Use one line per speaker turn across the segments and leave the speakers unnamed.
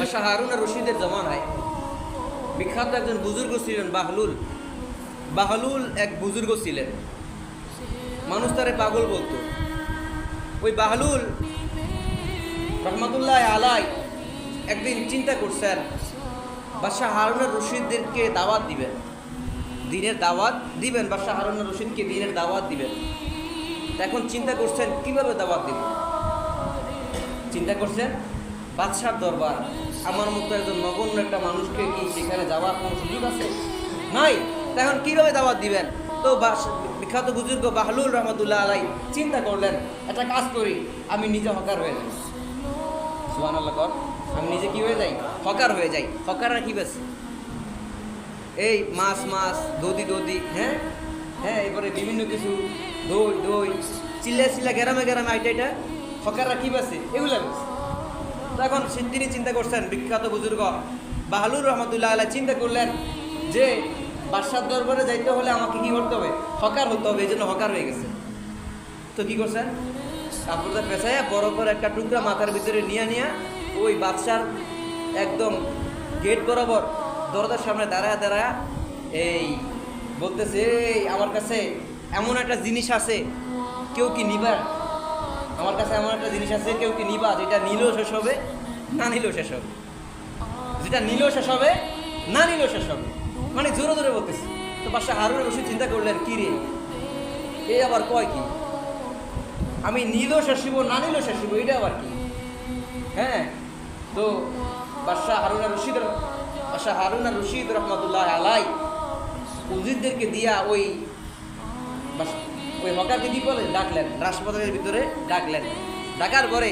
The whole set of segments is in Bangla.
বাদশাহ হারুন আর রশিদের জমানায় বিখ্যাত একজন বুজুর্গ ছিলেন বাহলুল। বাহলুল এক বুজুর্গ ছিলেন, মানুষ তারে পাগল বলতো। ওই বাহলুল রহমতুল্লাহ আলাই একদিন চিন্তা করছেন বাদশাহ হারুন আর রশিদদেরকে দাওয়াত দিবেন, দিনের দাওয়াত দিবেন, বাদশাহ হারুন আর রশিদকে দিনের দাওয়াত দিবেন। এখন চিন্তা করছেন কিভাবে দাওয়াত দিব। চিন্তা করছেন বাদশার দরবার, আমার মতো একজন নগণ্য একটা মানুষকে কি সেখানে যাওয়ার কোনো সুযোগ আছে? নাই। এখন কিভাবে দাওয়াত দিবেন? তো বিখ্যাত বুজুর্গ বাহলুল রহমতুল্লাহ আলাই চিন্তা করলেন, একটা কাজ করি, আমি নিজে হকার হয়ে যাই। সুবহানাল্লাহ কর, আমি নিজে কি হয়ে যাই? হকার হয়ে যাই। হকাররা কি বেছে? এই মাছ মাছ, দধি, হ্যাঁ হ্যাঁ, এবারে বিভিন্ন কিছু দই চিল্লা গ্রামে আইটা হকাররা কি বেছে? এগুলা বেছে। তখন তিনি চিন্তা করছেন, বিখ্যাত বুজুর্গ বাহলুল রহমতুল্লাহ আলাই চিন্তা করলেন যে বাদশার দরবারে যাইতে হলে আমাকে কি করতে হবে? হকার হতে হবে। এই জন্য হকার হয়ে গেছে। তো কি করছেন? কাপড়টা পেঁচাইয়া বড় করে একটা টুকরা মাথার ভিতরে নিয়ে ওই বাদশার একদম গেট বরাবর দরজার সামনে দাঁড়ায় এই বলতেছে, এই আমার কাছে এমন একটা জিনিস আছে, কেউ কি নিবা? আমার কাছে এমন একটা জিনিস আছে, কেউ কি নিবা? যেটা নিলেও শেষ হবে, না নিলেও শেষ হবে। যেটা নিলেও শেষ হবে, না নিলেও শেষ হবে, মানে জোরে জোরে বলতেছে। তো বাদশাহ হারুন রশিদ চিন্তা করলেন, কি রে, এই আবার কয় কি? আমি নিলেও শেষ হইব, না নিলেও শেষ হইব, এটা আবার কি? হ্যাঁ। তো বাদশাহ হারুন আর রশিদ রহমতুল্লাহ আলাই উজিরদেরকে দিয়া ওই হকারকে কি বলে ডাকলেন, রাজপথের ভিতরে ডাকলেন। ডাকার পরে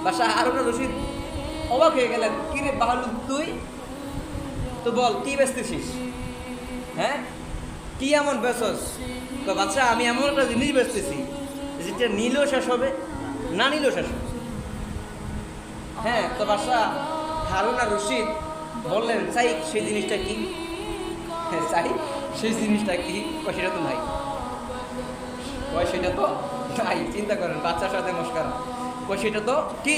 বাদশাহ হারুন আর রশিদ অবাক হয়ে গেলেন, কি রে বাহলুল, তুই তো বল কি বেচতেছিস? হ্যাঁ, কি এমন বেচস? তো বাদশাহ, আমি এমন একটা জিনিস বেচতেছি যেটা নিলেও শেষ হবে, না নিলেও শেষ হবে। হ্যাঁ। তো বাদশাহ হারুন আর রশিদ বললেন, চাই সেই জিনিসটা কি? হ্যাঁ, চাই সেই জিনিসটা কি? সেটা তো নাই। সেটা তো নাই। চিন্তা করেন, বাচ্চার সাথে মস্কারা। সেটা তো কি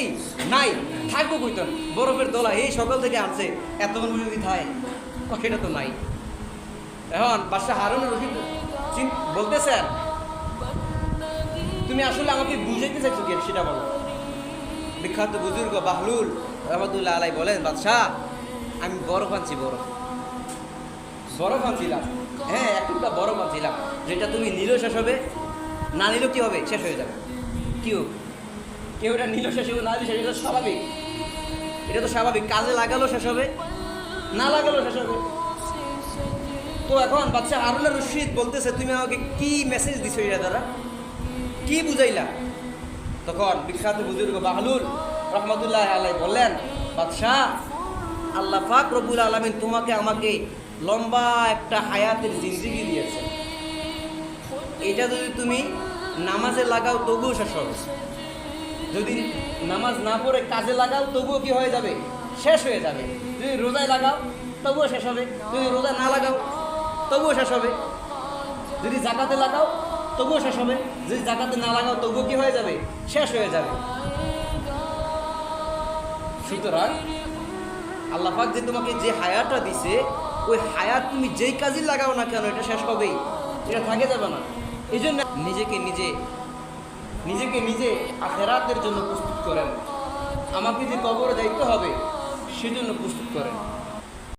নাই, থাকবো কইতন বরফের দোলা, এই সকাল থেকে আনছে, এতক্ষণ যদি থায়, সেটা তো নাই। এখন বাদশাহ হারুন আর রশিদ বলতেছেন, তুমি আসলে আমাকে বুঝাইতে চাইছো কি, সেটা বলো। বিখ্যাত বুজুর্গ বাহলুল রহমতুল্লাহ আলাই বলেন, বাদশাহ, আমি বরফ আনছিলাম। হ্যাঁ, একটা বরফ আনছিলাম, যেটা তুমি নিলেও শেষ হবে, না নিলেও কি হবে? শেষ হয়ে যাবে। কেউ এটা নিলেও শেষ হবে, না নিলেও শেষ হবে, এটা স্বাভাবিক। এটা তো স্বাভাবিক। কাজে লাগালেও শেষ হবে, না লাগালেও শেষ হবে। তো এখন বাদশাহ হারুন আর রশিদ বলতেছে, তুমি আমাকে কি মেসেজ দিছো এটা দ্বারা? কি বুঝাইলা? তখন বিখ্যাত বুজুর্গ বাহলুল রহমতুল্লাহ আলাই বললেন, বাদশাহ, আল্লাহ পাক রব্বুল আলামিন তোমাকে আমাকে লম্বা একটা হায়াতের জিন্দেগি দিয়েছে। এটা যদি তুমি নামাজে লাগাও তবুও শেষ হবে, যদি নামাজ না পড়ে কাজে লাগাও তবুও কি হয়ে যাবে? শেষ হয়ে যাবে। যদি রোজায় লাগাও তবুও শেষ হবে, যদি রোজা না লাগাও তবুও শেষ হবে, যদি জাকাতে লাগাও তবুও শেষ হবে, যদি জাকাতে না লাগাও তবুও কি হয়ে যাবে? শেষ হয়ে যাবে। সুতরাং আল্লাহ পাক যে তোমাকে যে হায়াতটা দিছে, ওই হায়াত তুমি যেই কাজে লাগাও না কেন, এটা শেষ হবেই, এটা থাকে যাবে না। এই জন্য নিজেকে নিজে আখিরাতের জন্য প্রস্তুত করেন। আমাকে যে কবরে যাইতে হবে সেজন্য প্রস্তুত করেন।